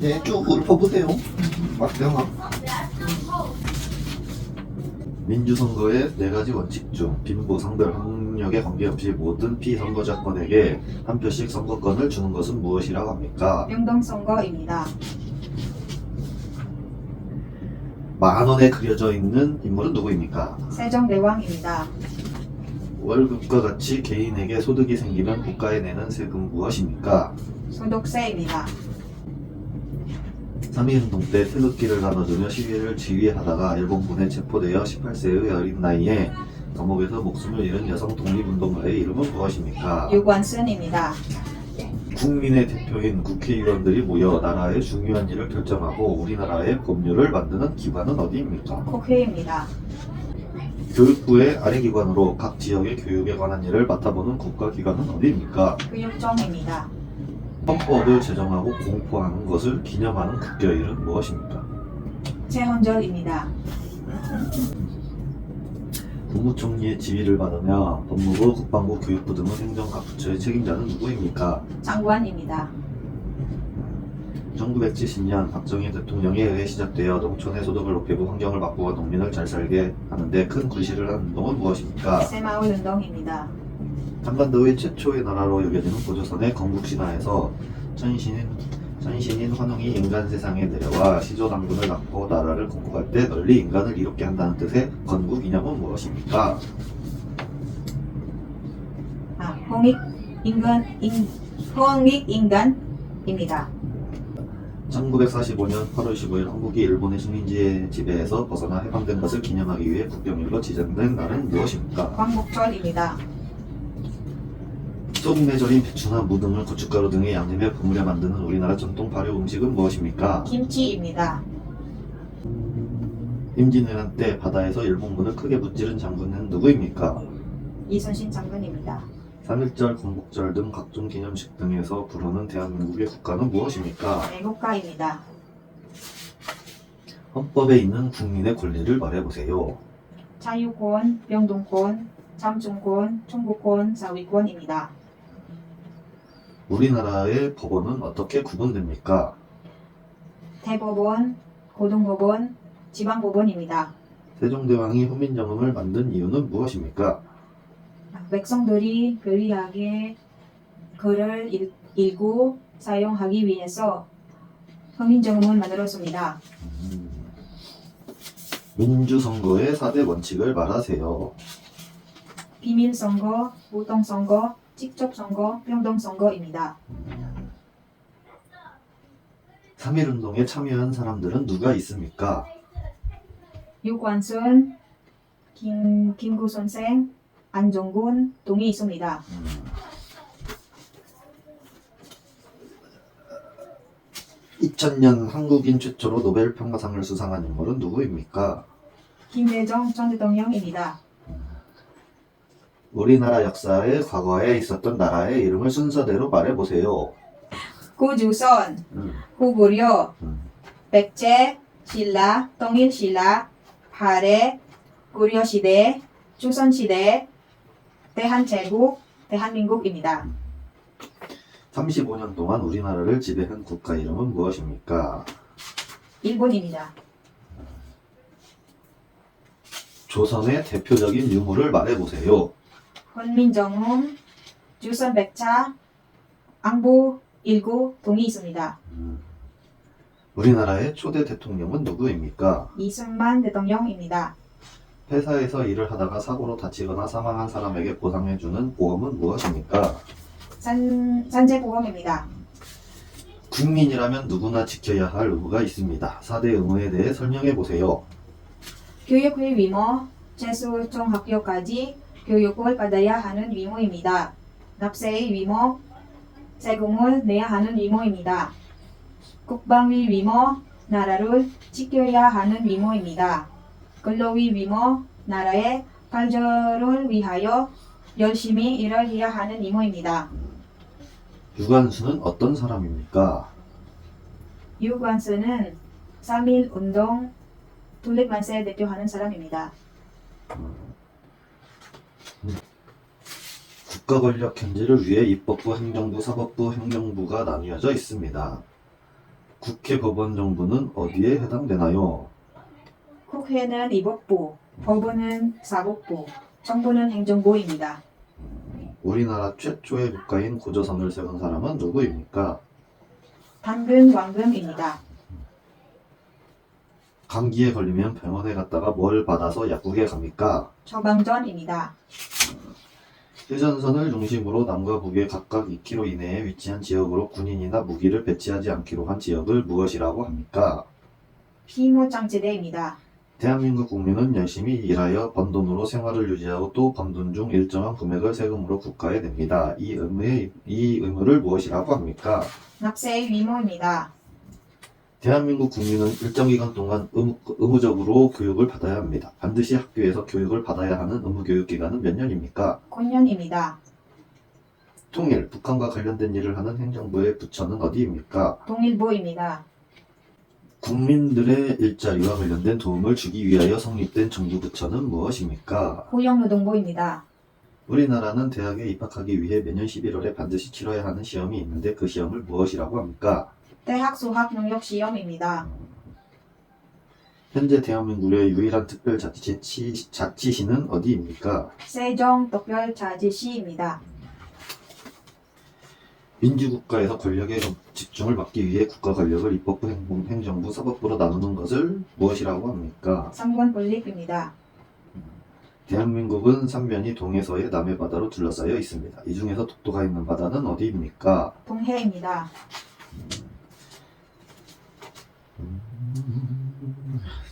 네, 쭉 읊어보세요. 막대막. 민주선거의 4가지 원칙 중 빈부, 성별, 학력에 관계없이 모든 피선거자권에게 한 표씩 선거권을 주는 것은 무엇이라고 합니까? 평등선거입니다. 만원에 그려져 있는 인물은 누구입니까? 세종대왕입니다. 월급과 같이 개인에게 소득이 생기면 국가에 내는 세금 무엇입니까? 소득세입니다. 3.1운동 때 태극기를 나눠주며 시위를 지휘하다가 일본군에 체포되어 18세의 어린 나이에 감옥에서 목숨을 잃은 여성 독립운동가의 이름은 무엇입니까? 유관순입니다. 국민의 대표인 국회의원들이 모여 나라의 중요한 일을 결정하고 우리나라의 법률을 만드는 기관은 어디입니까? 국회입니다. 교육부의 아래기관으로 각 지역의 교육에 관한 일을 맡아보는 국가기관은 어디입니까? 교육청입니다. 헌법을 제정하고 공포하는 것을 기념하는 국교일은 무엇입니까? 최헌절입니다. 국무총리의 지휘를 받으며 법무부, 국방부, 교육부 등의 행정각 부처의 책임자는 누구입니까? 장관입니다. 1970년 박정희 대통령에 의해 시작되어 농촌의 소득을 높이고 환경을 바꾸어 농민을 잘 살게 하는데 큰 구실을 한 운동은 무엇입니까? 새마을운동입니다. 한반도의 최초의 나라로 여겨지는 고조선의 건국신화에서 천신인 환웅이 인간 세상에 내려와 시조당군을 낳고 나라를 건국할 때 널리 인간을 이롭게 한다는 뜻의 건국 이념은 무엇입니까? 홍익인간입니다. 1945년 8월 15일 한국이 일본의 식민지의 지배에서 벗어나 해방된 것을 기념하기 위해 국경일로 지정된 날은 무엇입니까? 광복절입니다. 소금에 절인 배추나 무 등을 고춧가루 등의 양념에 버무려 만드는 우리나라 전통 발효 음식은 무엇입니까? 김치입니다. 임진왜란 때 바다에서 일본군을 크게 무찌른 장군은 누구입니까? 이순신 장군입니다. 3.1절, 건국절 등 각종 기념식 등에서 부르는 대한민국의 국가는 무엇입니까? 애국가입니다. 헌법에 있는 국민의 권리를 말해보세요. 자유권, 평등권, 참정권, 청구권, 사회권입니다. 우리나라의 법원은 어떻게 구분됩니까? 대법원, 고등법원, 지방법원입니다. 세종대왕이 훈민정음을 만든 이유는 무엇입니까? 백성들이 편리하게 글을 읽고 사용하기 위해서 훈민정음을 만들었습니다. 민주선거의 4대 원칙을 말하세요. 비밀선거, 보통선거, 직접선거, 평등선거입니다. 3.1운동에 참여한 사람들은 누가 있습니까? 유관순, 김구 선생, 안정군 등이 있습니다. 2000년 한국인 최초로 노벨 평화상을 수상한 인물은 누구입니까? 김대중 전 대통령입니다. 우리나라 역사의 과거에 있었던 나라의 이름을 순서대로 말해보세요. 구주선, 후구려, 백제, 신라, 통일신라, 발해, 고려시대, 조선시대, 대한제국, 대한민국입니다. 35년 동안 우리나라를 지배한 국가 이름은 무엇입니까? 일본입니다. 조선의 대표적인 유물을 말해보세요. 훈민정음, 주선백차, 안보 19 등이 있습니다. 우리나라의 초대 대통령은 누구입니까? 이승만 대통령입니다. 회사에서 일을 하다가 사고로 다치거나 사망한 사람에게 보상해주는 보험은 무엇입니까? 산재보험입니다. 국민이라면 누구나 지켜야 할 의무가 있습니다. 4대 의무에 대해 설명해보세요. 교육의 의무, 재수종합격까지 교육을 받아야 하는 의무입니다. 납세의 의무, 세금을 내야 하는 의무입니다. 국방의 의무, 나라를 지켜야 하는 의무입니다. 근로의 의무, 나라의 발전을 위하여 열심히 일을 해야 하는 의무입니다. 유관순은 어떤 사람입니까? 유관순은 3.1운동 독립만세 대표하는 사람입니다. 국가 권력 현지를 위해 입법부, 행정부, 사법부, 행정부가 나뉘어져 있습니다. 국회, 법원, 정부는 어디에 해당되나요? 국회는 입법부, 법원은 사법부, 정부는 행정부입니다. 우리나라 최초의 국가인 고조선을 세운 사람은 누구입니까? 당근 왕금입니다. 감기에 걸리면 병원에 갔다가 뭘 받아서 약국에 갑니까? 처방전입니다. 휴전선을 중심으로 남과 북에 각각 2km 이내에 위치한 지역으로 군인이나 무기를 배치하지 않기로 한 지역을 무엇이라고 합니까? 비무장지대입니다. 대한민국 국민은 열심히 일하여 번 돈으로 생활을 유지하고 또 번 돈 중 일정한 금액을 세금으로 국가에 냅니다. 이 의무를 무엇이라고 합니까? 납세의 의무입니다. 대한민국 국민은 일정 기간 동안 의무적으로 교육을 받아야 합니다. 반드시 학교에서 교육을 받아야 하는 의무교육 기간은 몇 년입니까? 9년입니다. 통일, 북한과 관련된 일을 하는 행정부의 부처는 어디입니까? 동일부입니다. 국민들의 일자리와 관련된 도움을 주기 위하여 성립된 정부 부처는 무엇입니까? 고용노동부입니다. 우리나라는 대학에 입학하기 위해 매년 11월에 반드시 치러야 하는 시험이 있는데 그 시험을 무엇이라고 합니까? 대학 수학 능력 시험입니다. 현재 대한민국의 유일한 특별자치시는 어디입니까? 세종특별자치시입니다. 민주국가에서 권력의 집중을 막기 위해 국가 권력을 입법부, 행정부, 사법부로 나누는 것을 무엇이라고 합니까? 삼권분립입니다. 대한민국은 삼면이 동해서의 남해바다로 둘러싸여 있습니다. 이 중에서 독도가 있는 바다는 어디입니까? 동해입니다.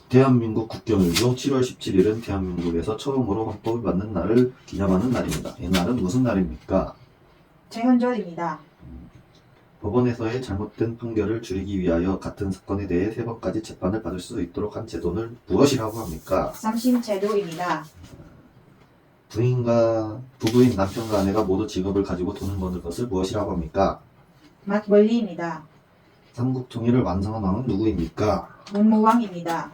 대한민국 국경일주 7월 17일은 대한민국에서 처음으로 헌법을 만든 날을 기념하는 날입니다. 이 날은 무슨 날입니까? 재헌절입니다. 법원에서의 잘못된 판결을 줄이기 위하여 같은 사건에 대해 3번까지 재판을 받을 수 있도록 한 제도를 무엇이라고 합니까? 삼심제도입니다. 부부인 남편과 아내가 모두 직업을 가지고 돈을 버는 것을 무엇이라고 합니까? 맞벌이입니다. 삼국 통일을 완성한 왕은 누구입니까? 문무왕입니다.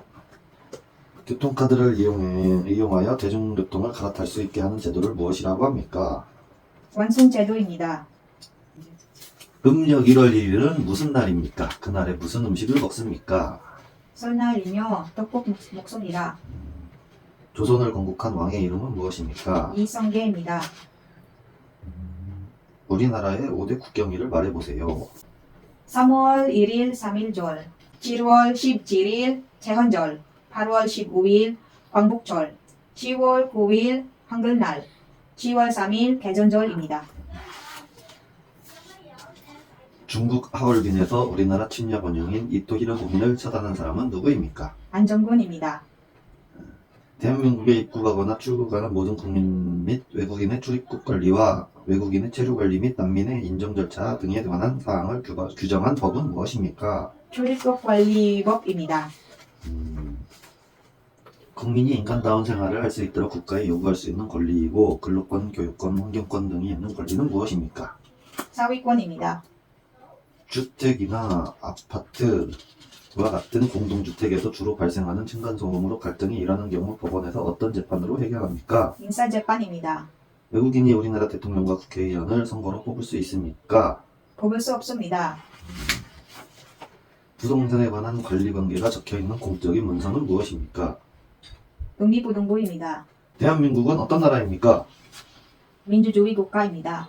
교통카드를 이용하여 대중교통을 갈아탈 수 있게 하는 제도를 무엇이라고 합니까? 완승제도입니다. 음력 1월 1일은 무슨 날입니까? 그날에 무슨 음식을 먹습니까? 설날이며 떡국 먹습니다. 조선을 건국한 왕의 이름은 무엇입니까? 이성계입니다. 우리나라의 5대 국경일을 말해보세요. 3월 1일 3일절, 7월 17일 재헌절, 8월 15일 광복절, 10월 9일 한글날, 10월 3일 개전절입니다. 중국 하얼빈에서 우리나라 침략 원흉인 이토 히로부미를 처단한 사람은 누구입니까? 안정근입니다. 대한민국에 입국하거나 출국하는 모든 국민 및 외국인의 출입국 관리와 외국인의 체류 관리 및 난민의 인정 절차 등에 관한 사항을 규정한 법은 무엇입니까? 출입국관리법입니다. 국민이 인간다운 생활을 할 수 있도록 국가에 요구할 수 있는 권리이고 근로권, 교육권, 환경권 등이 있는 권리는 무엇입니까? 사위권입니다. 주택이나 아파트와 같은 공동주택에서 주로 발생하는 층간소음으로 갈등이 일어나는 경우 법원에서 어떤 재판으로 해결합니까? 인사재판입니다. 외국인이 우리나라 대통령과 국회의원을 선거로 뽑을 수 있습니까? 뽑을 수 없습니다. 부동산에 관한 관리관계가 적혀있는 공적인 문서는 무엇입니까? 독립부동부입니다. 대한민국은 어떤 나라입니까? 민주주의 국가입니다.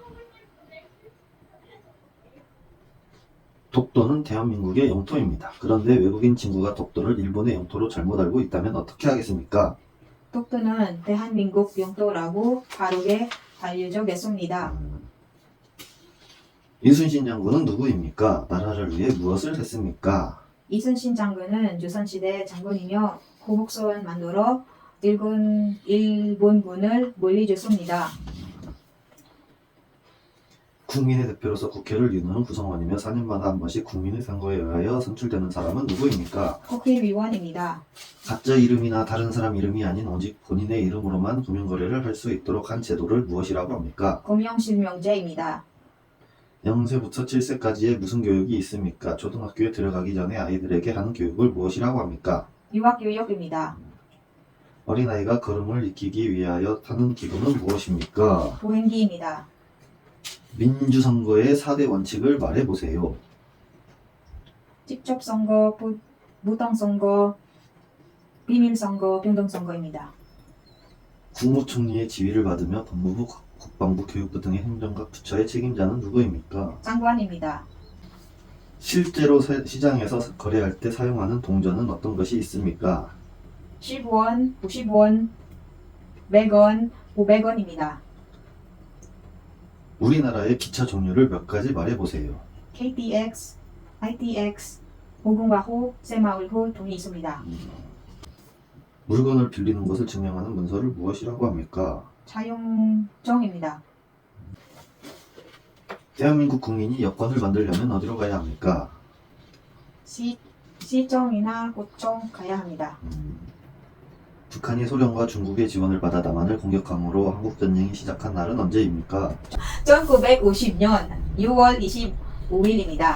독도는 대한민국의 영토입니다. 그런데 외국인 친구가 독도를 일본의 영토로 잘못 알고 있다면 어떻게 하겠습니까? 독도는 대한민국 영토라고 바르게 알려주겠습니다. 이순신 장군은 누구입니까? 나라를 위해 무엇을 했습니까? 이순신 장군은 조선시대 장군이며 고목선을 만들어 일본군을 물리쳤습니다. 국민의 대표로서 국회를 이루는 구성원이며 4년마다 한 번씩 국민의 선거에 의하여 선출되는 사람은 누구입니까? 국회의원입니다. 가짜 이름이나 다른 사람 이름이 아닌 오직 본인의 이름으로만 금융거래를 할 수 있도록 한 제도를 무엇이라고 합니까? 금융실명제입니다. 0세부터 7세까지의 무슨 교육이 있습니까? 초등학교에 들어가기 전에 아이들에게 하는 교육을 무엇이라고 합니까? 유학교육입니다. 어린아이가 걸음을 익히기 위하여 타는 기구는 무엇입니까? 보행기입니다. 민주선거의 4대 원칙을 말해보세요. 직접 선거, 무당 선거, 비밀 선거, 평등 선거입니다. 국무총리의 지위를 받으며 법무부, 국방부, 교육부 등의 행정각 부처의 책임자는 누구입니까? 장관입니다. 실제로 시장에서 거래할 때 사용하는 동전은 어떤 것이 있습니까? 10원, 90원, 100원, 500원입니다. 우리나라의 기차 종류를 몇 가지 말해보세요. KTX, ITX, 무궁화호, 새마을호 등이 있습니다. 물건을 빌리는 것을 증명하는 문서를 무엇이라고 합니까? 차용정입니다. 대한민국 국민이 여권을 만들려면 어디로 가야 합니까? 시청이나 구청 가야 합니다. 북한이 소련과 중국의 지원을 받아 남한을 공격함으로 한국전쟁이 시작한 날은 언제입니까? 1950년 6월 25일입니다.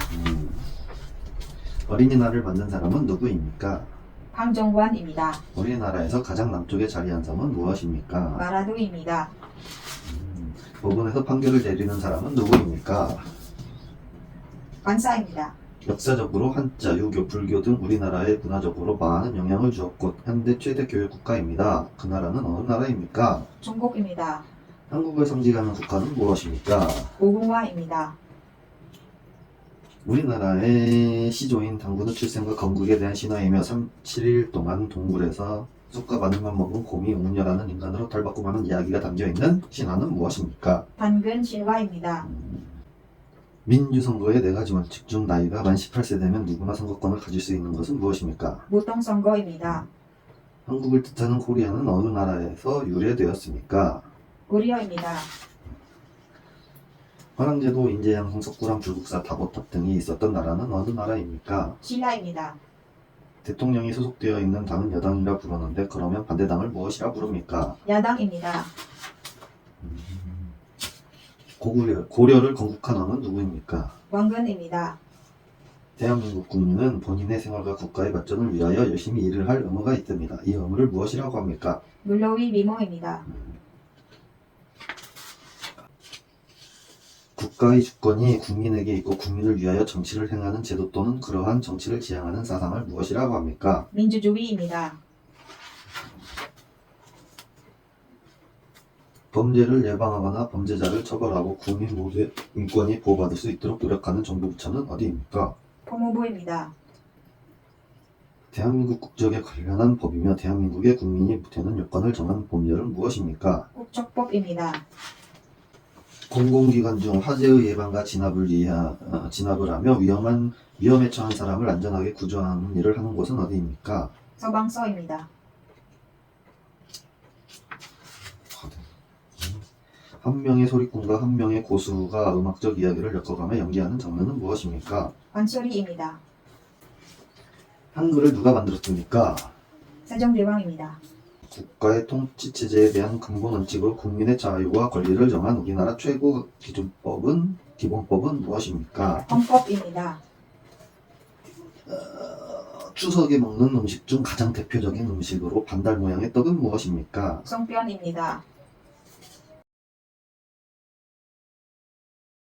어린이날을 만든 사람은 누구입니까? 황정관입니다. 우리나라에서 가장 남쪽에 자리한 섬은 무엇입니까? 마라도입니다. 법원에서 판결을 내리는 사람은 누구입니까? 관사입니다. 역사적으로 한자, 유교, 불교 등 우리나라에 문화적으로 많은 영향을 주었고 현대 최대 교육국가입니다. 그 나라는 어느 나라입니까? 중국입니다. 한국을 상징하는 국가는 무엇입니까? 무궁화입니다. 우리나라의 시조인 당군의 출생과 건국에 대한 신화이며 7일 동안 동굴에서 쑥과 마늘만 먹은 곰이 웅녀라는 인간으로 털받고 마는 이야기가 담겨있는 신화는 무엇입니까? 당근 신화입니다. 민주선거의 4가지 원칙 중 나이가 만 18세 되면 누구나 선거권을 가질 수 있는 것은 무엇입니까? 무통선거입니다. 한국을 뜻하는 코리아는 어느 나라에서 유래되었습니까? 고려입니다. 화랑제도, 인제양성, 석굴암, 불국사, 다보탑 등이 있었던 나라는 어느 나라입니까? 신라입니다. 대통령이 소속되어 있는 당은 여당이라 부르는데 그러면 반대당을 무엇이라 부릅니까? 야당입니다. 고려를 건국한 왕은 누구입니까? 왕건입니다. 대한민국 국민은 본인의 생활과 국가의 발전을 위하여 열심히 일을 할 의무가 있습니다. 이 의무를 무엇이라고 합니까? 물로위 미모입니다. 국가의 주권이 국민에게 있고 국민을 위하여 정치를 행하는 제도 또는 그러한 정치를 지향하는 사상을 무엇이라고 합니까? 민주주의입니다. 범죄를 예방하거나 범죄자를 처벌하고 국민 모두의 인권이 보호받을 수 있도록 노력하는 정부 부처는 어디입니까? 법무부입니다. 대한민국 국적에 관련한 법이며 대한민국의 국민이 되는 요건을 정한 법률은 무엇입니까? 국적법입니다. 공공기관 중 화재의 예방과 진압을 하며 위험에 처한 사람을 안전하게 구조하는 일을 하는 곳은 어디입니까? 서방서입니다. 한 명의 소리꾼과 한 명의 고수가 음악적 이야기를 엮어가며 연기하는 장면은 무엇입니까? 관소리입니다. 한글을 누가 만들었습니까? 세종대왕입니다. 국가의 통치체제에 대한 근본 원칙으로 국민의 자유와 권리를 정한 우리나라 최고 기본법은 무엇입니까? 헌법입니다. 추석에 먹는 음식 중 가장 대표적인 음식으로 반달 모양의 떡은 무엇입니까? 송편입니다.